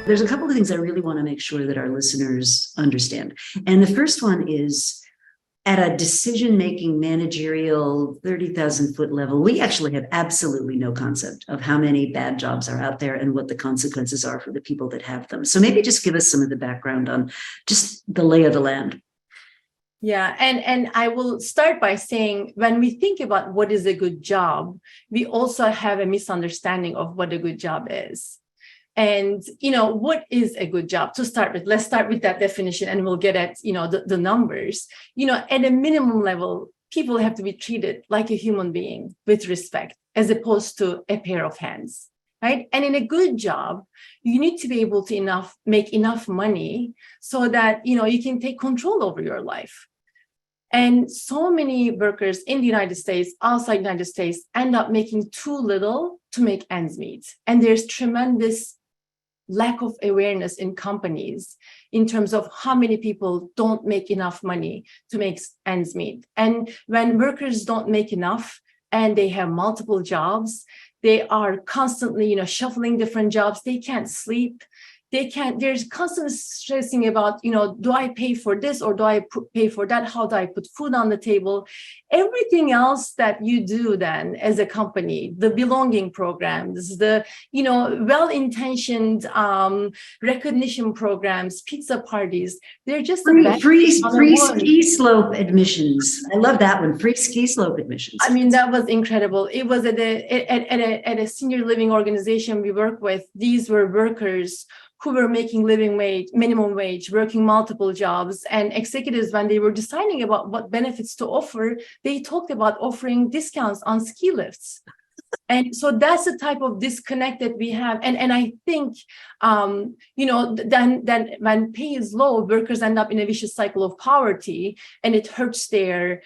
There's a couple of things I really want to make sure that our listeners understand. And the first one is at a decision-making managerial 30,000-foot level, we actually have absolutely no concept of how many bad jobs are out there and what the consequences are for the people that have them. So maybe just give us some of the background on just the lay of the land. Yeah, and I will start by saying when we think about what is a good job, we also have a misunderstanding of what a good job is. And, what is a good job? To start with, let's start with that definition and we'll get at, the numbers. At a minimum level, people have to be treated like a human being with respect, as opposed to a pair of hands, right? And in a good job, you need to be able to make enough money so that, you can take control over your life. And so many workers in the United States, outside the United States, end up making too little to make ends meet. And there's tremendous lack of awareness in companies in terms of how many people don't make enough money to make ends meet. And when workers don't make enough and they have multiple jobs, they are constantly, shuffling different jobs. They can't sleep. There's constant stressing about, do I pay for this or do I pay for that? How do I put food on the table? Everything else that you do then as a company, the belonging programs, the, well-intentioned recognition programs, pizza parties, they're just free ski slope admissions. I love that one. Free ski slope admissions. I mean, that was incredible. It was at a senior living organization we work with. These were workers who were making minimum wage, working multiple jobs, and executives, when they were deciding about what benefits to offer, they talked about offering discounts on ski lifts. And so that's the type of disconnect that we have. And I think, then when pay is low, workers end up in a vicious cycle of poverty, and it hurts their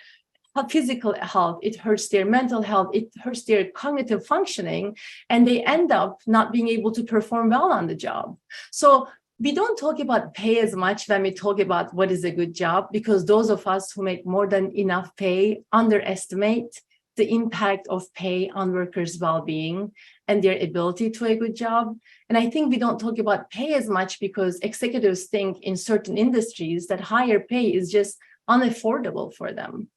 physical health, it hurts their mental health, it hurts their cognitive functioning, and they end up not being able to perform well on the job. So we don't talk about pay as much when we talk about what is a good job, because those of us who make more than enough pay underestimate the impact of pay on workers' well-being and their ability to a good job. And I think we don't talk about pay as much because executives think in certain industries that higher pay is just unaffordable for them.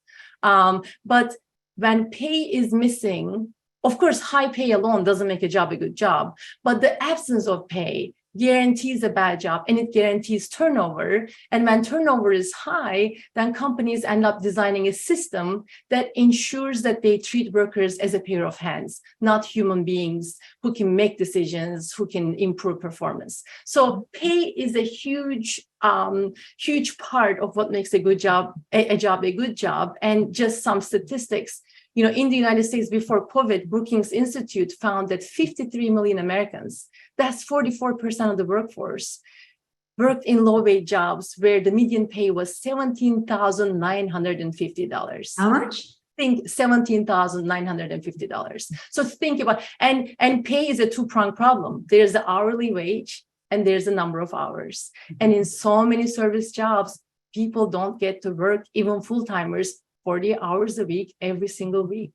But when pay is missing, of course, high pay alone doesn't make a job a good job, but the absence of pay guarantees a bad job, and it guarantees turnover. And when turnover is high, then companies end up designing a system that ensures that they treat workers as a pair of hands, not human beings who can make decisions, who can improve performance. So pay is a huge part of what makes a job a good job. And just some statistics, in the United States before COVID, Brookings Institute found that 53 million Americans, that's 44% of the workforce, worked in low-wage jobs where the median pay was $17,950. How much? Think $17,950. So think about, and pay is a two-pronged problem. There's the hourly wage and there's the number of hours. And in so many service jobs, people don't get to work, even full-timers, 40 hours a week, every single week.